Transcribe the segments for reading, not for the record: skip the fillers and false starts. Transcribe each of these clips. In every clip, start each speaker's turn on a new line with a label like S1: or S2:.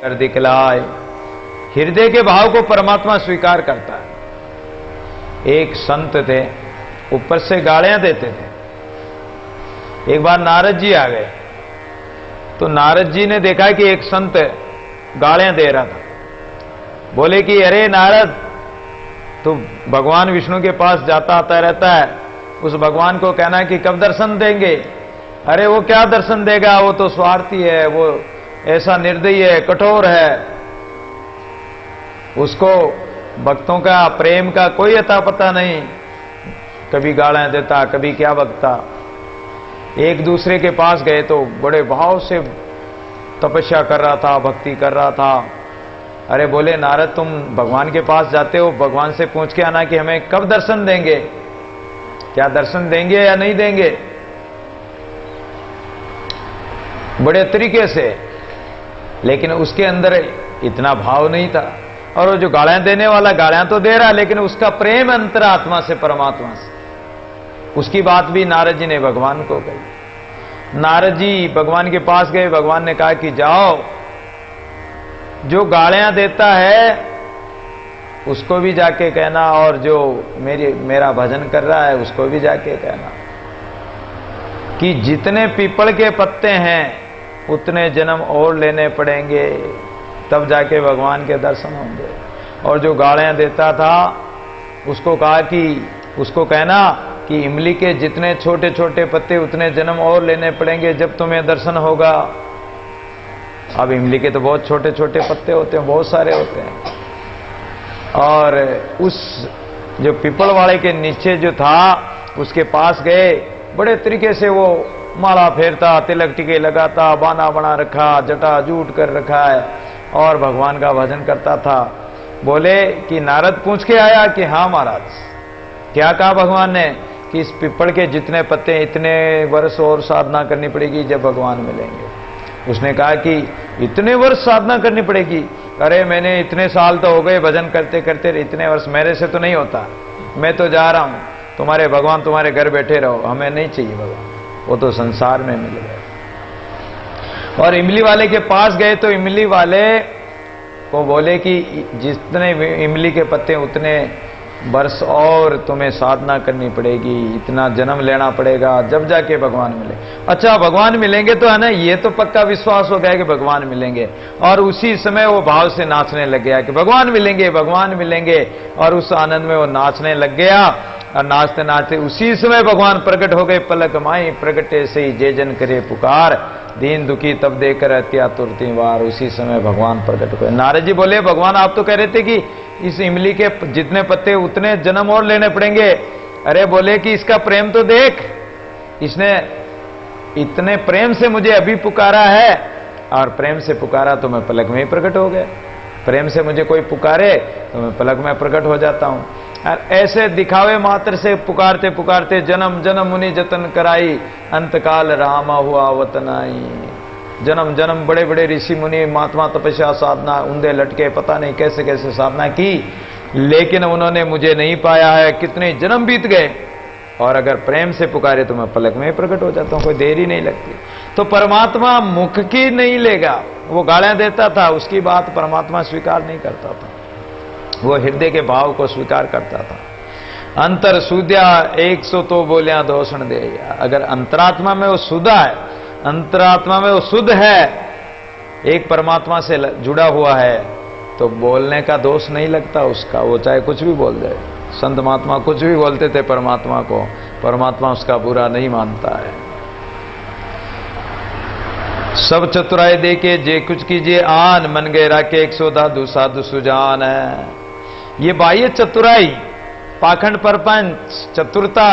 S1: कर दिखलाए। हृदय के भाव को परमात्मा स्वीकार करता है। एक संत थे, ऊपर से गालियां देते थे। एक बार नारद जी आ गए तो नारद जी ने देखा कि एक संत गालियां दे रहा था। बोले कि अरे नारद, तू भगवान विष्णु के पास जाता आता रहता है, उस भगवान को कहना कि कब दर्शन देंगे। अरे वो क्या दर्शन देगा, वो तो स्वार्थी है, वो ऐसा निर्दयी है, कठोर है, उसको भक्तों का प्रेम का कोई अता पता नहीं, कभी गालियां देता, कभी क्या बकता। एक दूसरे के पास गए तो बड़े भाव से तपस्या कर रहा था, भक्ति कर रहा था। अरे बोले नारद, तुम भगवान के पास जाते हो, भगवान से पूछ के आना कि हमें कब दर्शन देंगे, क्या दर्शन देंगे या नहीं देंगे। बड़े तरीके से, लेकिन उसके अंदर इतना भाव नहीं था। और वो जो गालियां देने वाला गालियां तो दे रहा, लेकिन उसका प्रेम अंतरात्मा से, परमात्मा से। उसकी बात भी नारद जी ने भगवान को कही। नारद जी भगवान के पास गए, भगवान ने कहा कि जाओ, जो गालियां देता है उसको भी जाके कहना, और जो मेरा भजन कर रहा है उसको भी जाके कहना कि जितने पीपल के पत्ते हैं उतने जन्म और लेने पड़ेंगे, तब जाके भगवान के दर्शन होंगे। और जो गालियां देता था उसको कहा कि उसको कहना कि इमली के जितने छोटे छोटे पत्ते उतने जन्म और लेने पड़ेंगे, जब तुम्हें दर्शन होगा। अब इमली के तो बहुत छोटे छोटे पत्ते होते हैं, बहुत सारे होते हैं। और उस जो पीपल वाले के नीचे जो था उसके पास गए, बड़े तरीके से वो माला फेरता, तिलक टिके लगाता, बाना बना रखा, जटा जूट कर रखा है, और भगवान का भजन करता था। बोले कि नारद पूछ के आया कि हाँ महाराज। क्या कहा भगवान ने कि इस पीपल के जितने पत्ते, इतने वर्ष और साधना करनी पड़ेगी जब भगवान मिलेंगे। उसने कहा कि इतने वर्ष साधना करनी पड़ेगी। अरे मैंने इतने साल तो हो गए भजन करते करते, इतने वर्ष मेरे से तो नहीं होता, मैं तो जा रहा हूं, तुम्हारे भगवान तुम्हारे घर बैठे रहो, हमें नहीं चाहिए भगवान, वो तो संसार में मिल गए। और इमली वाले के पास गए तो इमली वाले को बोले कि जितने इमली के पत्ते उतने वर्ष और तुम्हें साधना करनी पड़ेगी, इतना जन्म लेना पड़ेगा, जब जाके भगवान मिले। अच्छा भगवान मिलेंगे तो है ना, ये तो पक्का विश्वास हो गया कि भगवान मिलेंगे। और उसी समय वो भाव से नाचने लग गया कि भगवान मिलेंगे, भगवान मिलेंगे, और उस आनंद में वो नाचने लग गया। और नाचते नाचते उसी समय भगवान प्रकट हो गए। पलक माई प्रगटे से ही जे जन करे पुकार, दीन दुखी तब देकर अत्या तुरती वार। उसी समय भगवान प्रकट हुए। नारद जी बोले भगवान आप तो कह रहे थे कि इस इमली के जितने पत्ते उतने जन्म और लेने पड़ेंगे। अरे बोले कि इसका प्रेम तो देख, इसने इतने प्रेम से मुझे अभी पुकारा है, और प्रेम से पुकारा तो मैं पलक में ही प्रकट हो गया। प्रेम से मुझे कोई पुकारे तो मैं पलक में प्रकट हो जाता हूं। और ऐसे दिखावे मात्र से पुकारते पुकारते जन्म जन्म मुनि जतन कराई, अंतकाल रामा हुआ वतनाई। जन्म जन्म बड़े बड़े ऋषि मुनि महात्मा तपस्या साधना उंधे लटके पता नहीं कैसे कैसे साधना की, लेकिन उन्होंने मुझे नहीं पाया है। कितने जन्म बीत गए, और अगर प्रेम से पुकारे तो मैं पलक में ही प्रकट हो जाता हूं, कोई देरी नहीं लगती। तो परमात्मा मुख की नहीं लेगा। वो गालियां देता था, उसकी बात परमात्मा स्वीकार नहीं करता था, वो हृदय के भाव को स्वीकार करता था। अंतर सुद्या 100 तो बोलिया दोषण दे। अगर अंतरात्मा में वो शुद्ध है, अंतरात्मा में वो शुद्ध है, एक परमात्मा से जुड़ा हुआ है, तो बोलने का दोष नहीं लगता उसका। वो चाहे कुछ भी बोल जाए। संत महात्मा कुछ भी बोलते थे परमात्मा को, परमात्मा उसका बुरा नहीं मानता है। सब चतुराई दे के जे कुछ कीजिए आन, मन गए राके 100 दादू साधु सुजान है। ये बाह्य चतुराई, पाखंड परपंच चतुरता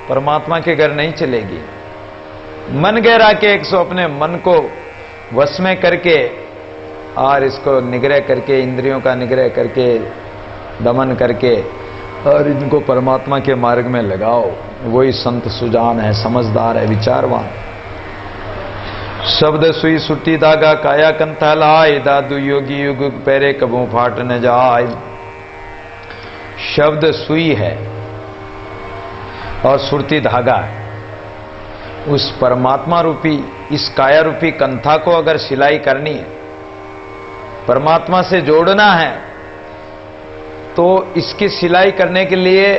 S1: परमात्मा के घर नहीं चलेगी। मन गहरा के 100 अपने मन को वश में करके, और इसको निग्रह करके, इंद्रियों का निग्रह करके, दमन करके, और इनको परमात्मा के मार्ग में लगाओ। वही संत सुजान है, समझदार है, विचारवान। शब्द सुई सुटी धागा काया कंथा लाए, दादू योगी युग पैरे कबू फाट न जाए। शब्द सुई है और सुरती धागा है। उस परमात्मा रूपी, इस काया रूपी कंथा को अगर सिलाई करनी है परमात्मा से जोड़ना है, तो इसकी सिलाई करने के लिए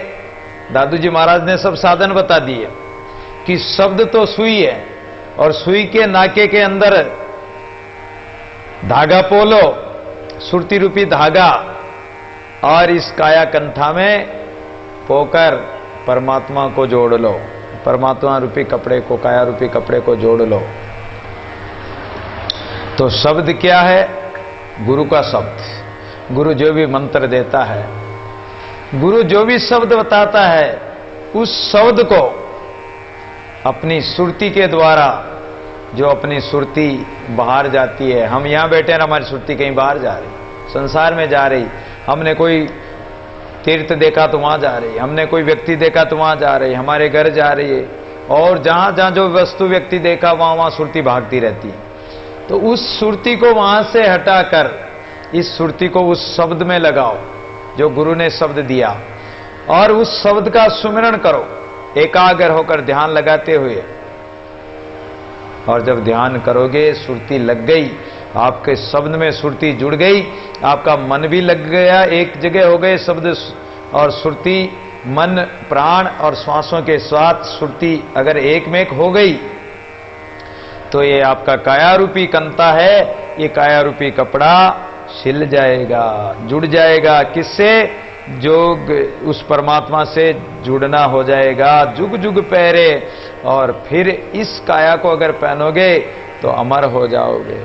S1: दादू जी महाराज ने सब साधन बता दिए कि शब्द तो सुई है, और सुई के नाके के अंदर धागा पोलो, सुरती रूपी धागा, और इस काया कंठा में पोकर परमात्मा को जोड़ लो, परमात्मा रूपी कपड़े को, काया रूपी कपड़े को जोड़ लो। तो शब्द क्या है? गुरु का शब्द। गुरु जो भी मंत्र देता है, गुरु जो भी शब्द बताता है, उस शब्द को अपनी सुरती के द्वारा, जो अपनी सुरती बाहर जाती है, हम यहां बैठे हैं, हमारी सुरती कहीं बाहर जा रही, संसार में जा रही, हमने कोई तीर्थ देखा तो वहां जा रही, हमने कोई व्यक्ति देखा तो वहां जा रही, हमारे घर जा रही है, और जहां जहां जो वस्तु व्यक्ति देखा वहां वहां सुरती भागती रहती है। तो उस सुरती को वहां से हटाकर इस सुरती को उस शब्द में लगाओ जो गुरु ने शब्द दिया, और उस शब्द का सुमिरन करो एकाग्र होकर ध्यान लगाते हुए। और जब ध्यान करोगे, सुरती लग गई, आपके शब्द में सुरती जुड़ गई, आपका मन भी लग गया, एक जगह हो गए शब्द और सुरती, मन, प्राण और श्वासों के साथ सुरती अगर एक में एक हो गई, तो ये आपका काया रूपी कंता है, ये काया रूपी कपड़ा सिल जाएगा, जुड़ जाएगा। किससे? जोग उस परमात्मा से जुड़ना हो जाएगा, जुग जुग पहरे। और फिर इस काया को अगर पहनोगे तो अमर हो जाओगे,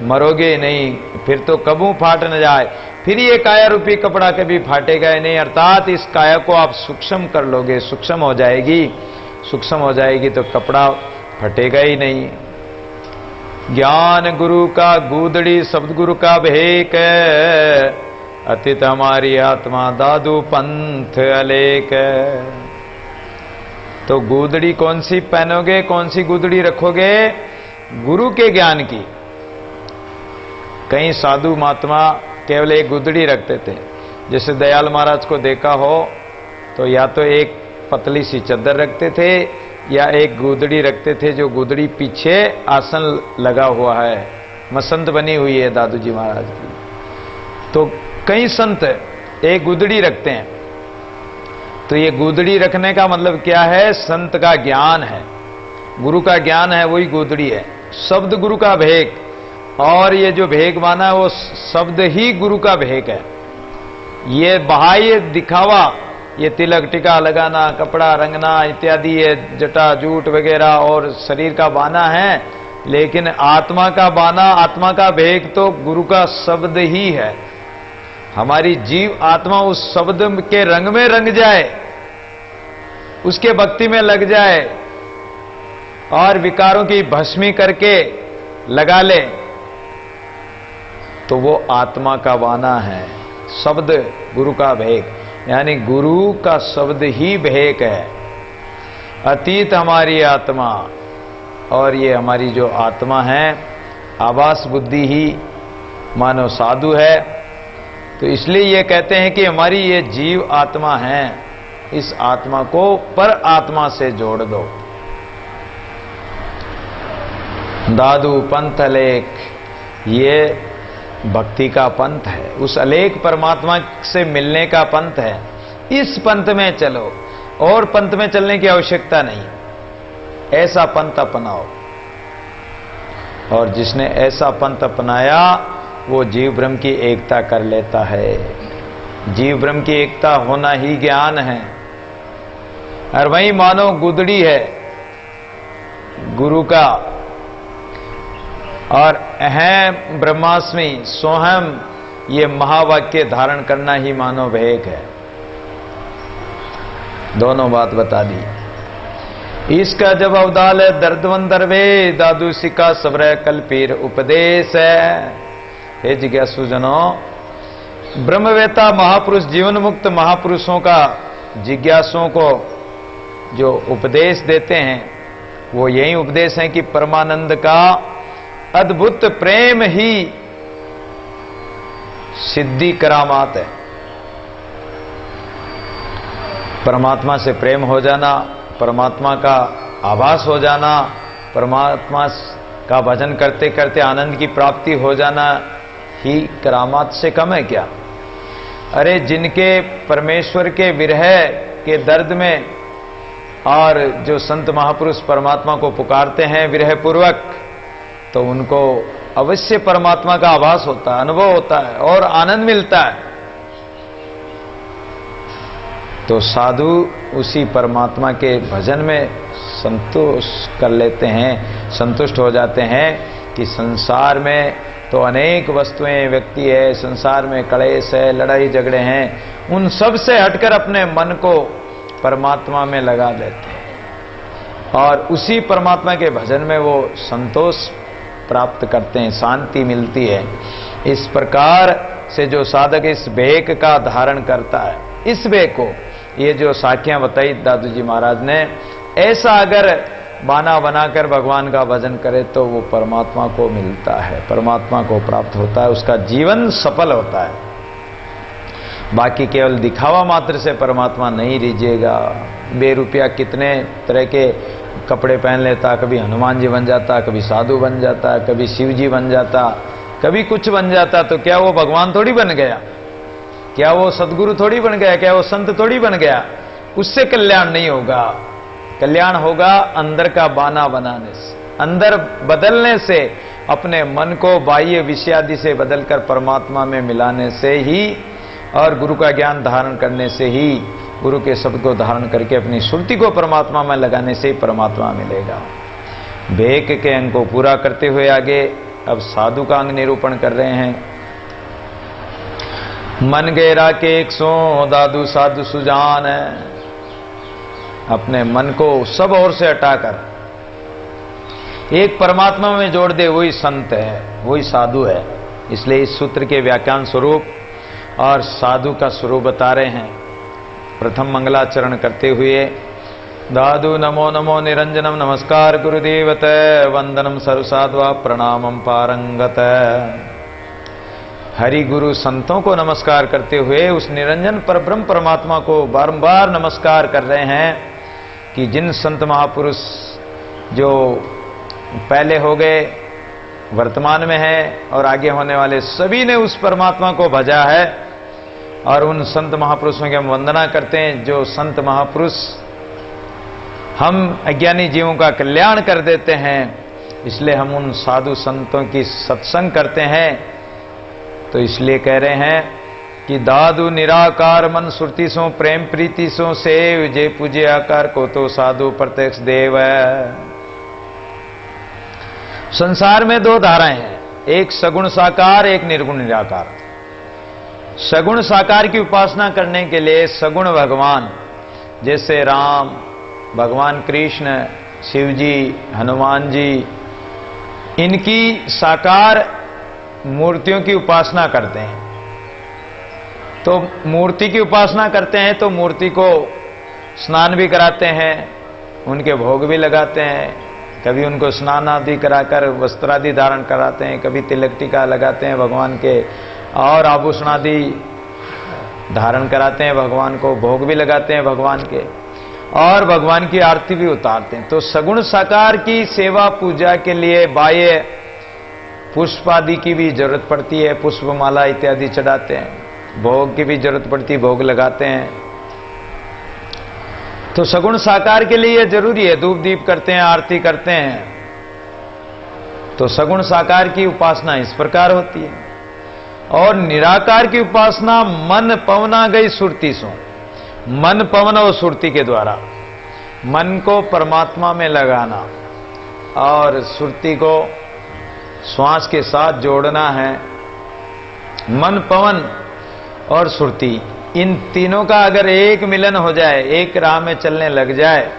S1: मरोगे नहीं, फिर तो कबू फाट न जाए, फिर ये काया रूपी कपड़ा कभी फाटेगा ही नहीं। अर्थात इस काया को आप सूक्ष्म कर लोगे, सूक्ष्म हो जाएगी, सूक्ष्म हो जाएगी तो कपड़ा फटेगा ही नहीं। ज्ञान गुरु का गूदड़ी, शब्द गुरु का भेक, अतीत हमारी आत्मा दादू पंथ अलेक। तो गूदड़ी कौन सी पहनोगे, कौन सी गूदड़ी रखोगे? गुरु के ज्ञान की। कई साधु महात्मा केवल एक गुदड़ी रखते थे, जैसे दयाल महाराज को देखा हो तो या तो एक पतली सी चद्दर रखते थे या एक गुदड़ी रखते थे, जो गुदड़ी पीछे आसन लगा हुआ है, मसंत बनी हुई है दादू जी महाराज की। तो कई संत एक गुदड़ी रखते हैं। तो ये गुदड़ी रखने का मतलब क्या है? संत का ज्ञान है, गुरु का ज्ञान है, वही गुदड़ी है। शब्द गुरु का भेक, और ये जो भेक माना है वो शब्द ही गुरु का भेक है। ये बाह्य दिखावा, ये तिलक टिका लगाना, कपड़ा रंगना इत्यादि, ये जटा जूट वगैरह और शरीर का बाना है, लेकिन आत्मा का बाना, आत्मा का भेक तो गुरु का शब्द ही है। हमारी जीव आत्मा उस शब्द के रंग में रंग जाए, उसके भक्ति में लग जाए और विकारों की भस्मी करके लगा ले, तो वो आत्मा का बाना है। शब्द गुरु का भेक, यानी गुरु का शब्द ही भेक है। अतीत हमारी आत्मा, और ये हमारी जो आत्मा है आभास बुद्धि ही मानव साधु है। तो इसलिए ये कहते हैं कि हमारी ये जीव आत्मा है, इस आत्मा को पर आत्मा से जोड़ दो। दादू पंथ अलेख, ये भक्ति का पंथ है, उस अलेख परमात्मा से मिलने का पंथ है। इस पंथ में चलो, और पंथ में चलने की आवश्यकता नहीं, ऐसा पंथ अपनाओ। और जिसने ऐसा पंथ अपनाया वो जीव ब्रह्म की एकता कर लेता है। जीव ब्रह्म की एकता होना ही ज्ञान है। और वही मानो गुदड़ी है गुरु का, और अहम ब्रह्मास्मि सोहम, ये महावाक्य धारण करना ही मानो भेक है। दोनों बात बता दी। इसका जब अवदाल है दर्दवंदर वे, दादू सिका सब्र कल्पीर उपदेश है। हे जिज्ञासु जनों, ब्रह्मवेता महापुरुष, जीवन मुक्त महापुरुषों का जिज्ञासुओं को जो उपदेश देते हैं वो यही उपदेश है कि परमानंद का अद्भुत प्रेम ही सिद्धि करामात है। परमात्मा से प्रेम हो जाना, परमात्मा का आभास हो जाना, परमात्मा का भजन करते करते आनंद की प्राप्ति हो जाना, ही करामात से कम है क्या? अरे जिनके परमेश्वर के विरह के दर्द में और जो संत महापुरुष परमात्मा को पुकारते हैं विरह पूर्वक, तो उनको अवश्य परमात्मा का आभास होता है, अनुभव होता है और आनंद मिलता है। तो साधु उसी परमात्मा के भजन में संतोष कर लेते हैं, संतुष्ट हो जाते हैं कि संसार में तो अनेक वस्तुएं, व्यक्ति है, संसार में कलेश है, लड़ाई झगड़े हैं, उन सब से हटकर अपने मन को परमात्मा में लगा देते हैं और उसी परमात्मा के भजन में वो संतोष प्राप्त करते हैं, शांति मिलती है। इस प्रकार से जो साधक इस भेक का धारण करता है, इस भेक को, ये जो साखियां बताई दादू जी महाराज ने, ऐसा अगर बाना बनाकर भगवान का भजन करे तो वो परमात्मा को मिलता है, परमात्मा को प्राप्त होता है, उसका जीवन सफल होता है। बाकी केवल दिखावा मात्र से परमात्मा नहीं रीझेगा। बेरुपया कितने तरह के कपड़े पहन लेता, कभी हनुमान जी बन जाता, कभी साधु बन जाता, कभी शिव जी बन जाता, कभी कुछ बन जाता, तो क्या वो भगवान थोड़ी बन गया? क्या वो सदगुरु थोड़ी बन गया? क्या वो संत थोड़ी बन गया? उससे कल्याण नहीं होगा। कल्याण होगा अंदर का बाना बनाने से, अंदर बदलने से, अपने मन को बाह्य विषयादि से बदलकर परमात्मा में मिलाने से ही, और गुरु का ज्ञान धारण करने से ही, गुरु के शब्द को धारण करके अपनी सुरति को परमात्मा में लगाने से ही परमात्मा मिलेगा। भेक के अंग को पूरा करते हुए आगे अब साधु का अंग निरूपण कर रहे हैं। मन गेरा के एक सो दादू साधु सुजान है। अपने मन को सब ओर से हटाकर एक परमात्मा में जोड़ दे, वही संत है, वही साधु है। इसलिए इस सूत्र के व्याख्यान स्वरूप और साधु का स्वरूप बता रहे हैं। प्रथम मंगलाचरण करते हुए दादु नमो नमो निरंजनम नमस्कार गुरुदेवत वंदनम सर्वसाध्वा प्रणामम पारंगत। हरि गुरु संतों को नमस्कार करते हुए उस निरंजन परब्रह्म परमात्मा को बारंबार नमस्कार कर रहे हैं कि जिन संत महापुरुष जो पहले हो गए, वर्तमान में हैं और आगे होने वाले, सभी ने उस परमात्मा को भजा है और उन संत महापुरुषों की हम वंदना करते हैं। जो संत महापुरुष हम अज्ञानी जीवों का कल्याण कर देते हैं, इसलिए हम उन साधु संतों की सत्संग करते हैं। तो इसलिए कह रहे हैं कि दादु निराकार मन सुरति सो प्रेम प्रीति सो सेव जे पूजे आकार को तो साधु प्रत्यक्ष देव है। संसार में दो धाराएं हैं, एक सगुण साकार, एक निर्गुण निराकार। सगुण साकार की उपासना करने के लिए सगुण भगवान जैसे राम, भगवान कृष्ण, शिव जी, हनुमान जी, इनकी साकार मूर्तियों की उपासना करते हैं। तो मूर्ति की उपासना करते हैं तो मूर्ति को स्नान भी कराते हैं, उनके भोग भी लगाते हैं, कभी उनको स्नान आदि कराकर वस्त्रादि धारण कराते हैं, कभी तिलक टीका लगाते हैं भगवान के, और आभूषण आदि धारण कराते हैं भगवान को, भोग भी लगाते हैं भगवान के, और भगवान की आरती भी उतारते हैं। तो सगुण साकार की सेवा पूजा के लिए बाह्य पुष्प आदि की भी जरूरत पड़ती है, पुष्पमाला इत्यादि चढ़ाते हैं, भोग की भी जरूरत पड़ती है, भोग लगाते हैं। तो सगुण साकार के लिए यह जरूरी है, धूप दीप करते हैं, आरती करते हैं। तो सगुण साकार की उपासना इस प्रकार होती है। और निराकार की उपासना मन पवना गई सुरति सो, मन पवन और सुरति के द्वारा मन को परमात्मा में लगाना और सुरति को श्वास के साथ जोड़ना है। मन पवन और सुरति, इन तीनों का अगर एक मिलन हो जाए, एक राह में चलने लग जाए,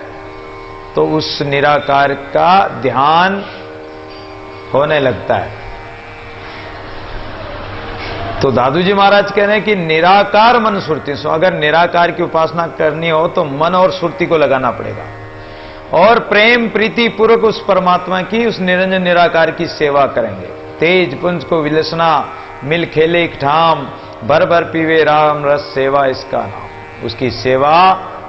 S1: तो उस निराकार का ध्यान होने लगता है। तो दादू जी महाराज कह रहे हैं कि निराकार मन सुरति सो, अगर निराकार की उपासना करनी हो तो मन और सुरति को लगाना पड़ेगा और प्रेम प्रीति पूर्वक उस परमात्मा की, उस निरंजन निराकार की सेवा करेंगे। तेज पुंज को विलसना, मिल खेले एक ठाम, भर भर पीवे राम रस, सेवा इसका नाम। उसकी सेवा,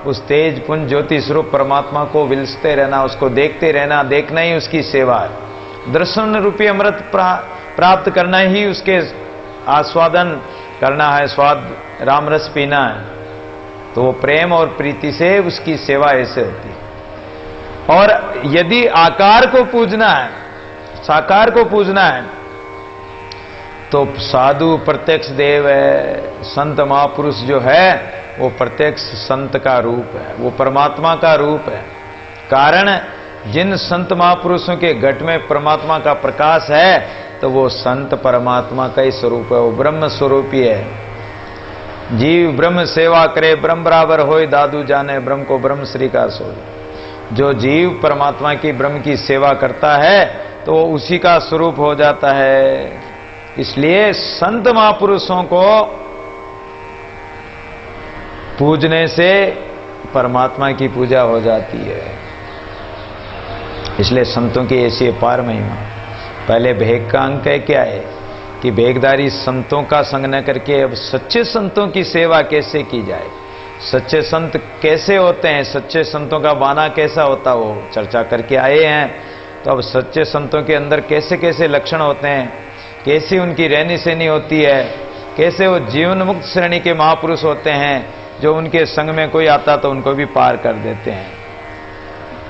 S1: उस तेज पुंज ज्योति स्वरूप परमात्मा को विलसते रहना, उसको देखते रहना, देखना ही उसकी सेवा है। दर्शन रूपी अमृत प्राप्त करना ही उसके आस्वादन करना है, स्वाद राम रस पीना है, तो वो प्रेम और प्रीति से उसकी सेवा ऐसे होती है। और यदि आकार को पूजना है, साकार को पूजना है, तो साधु प्रत्यक्ष देव है, संत महापुरुष जो है वो प्रत्यक्ष संत का रूप है, वो परमात्मा का रूप है। कारण जिन संत महापुरुषों के घट में परमात्मा का प्रकाश है, तो वो संत परमात्मा का ही स्वरूप है, वो ब्रह्म स्वरूप ही है। जीव ब्रह्म सेवा करे, ब्रह्म बराबर होए, दादू जाने ब्रह्म को ब्रह्म श्री का सोए। जो जीव परमात्मा की ब्रह्म की सेवा करता है तो वो उसी का स्वरूप हो जाता है। इसलिए संत महापुरुषों को पूजने से परमात्मा की पूजा हो जाती है। इसलिए संतों की ऐसी अपार महिमा। पहले भेग का अंक है क्या है कि भेगदारी संतों का संग न करके अब सच्चे संतों की सेवा कैसे की जाए, सच्चे संत कैसे होते हैं, सच्चे संतों का बाना कैसा होता, वो चर्चा करके आए हैं। तो अब सच्चे संतों के अंदर कैसे कैसे लक्षण होते हैं, कैसी उनकी रहनी सहनी होती है, कैसे वो जीवन मुक्त श्रेणी के महापुरुष होते हैं, जो उनके संग में कोई आता तो उनको भी पार कर देते हैं।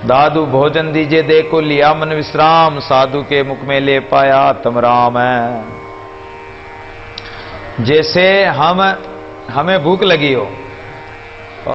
S1: दादू भोजन दीजिए देखो लिया मन विश्राम, साधु के मुख में ले पाया तम राम है। जैसे हमें भूख लगी हो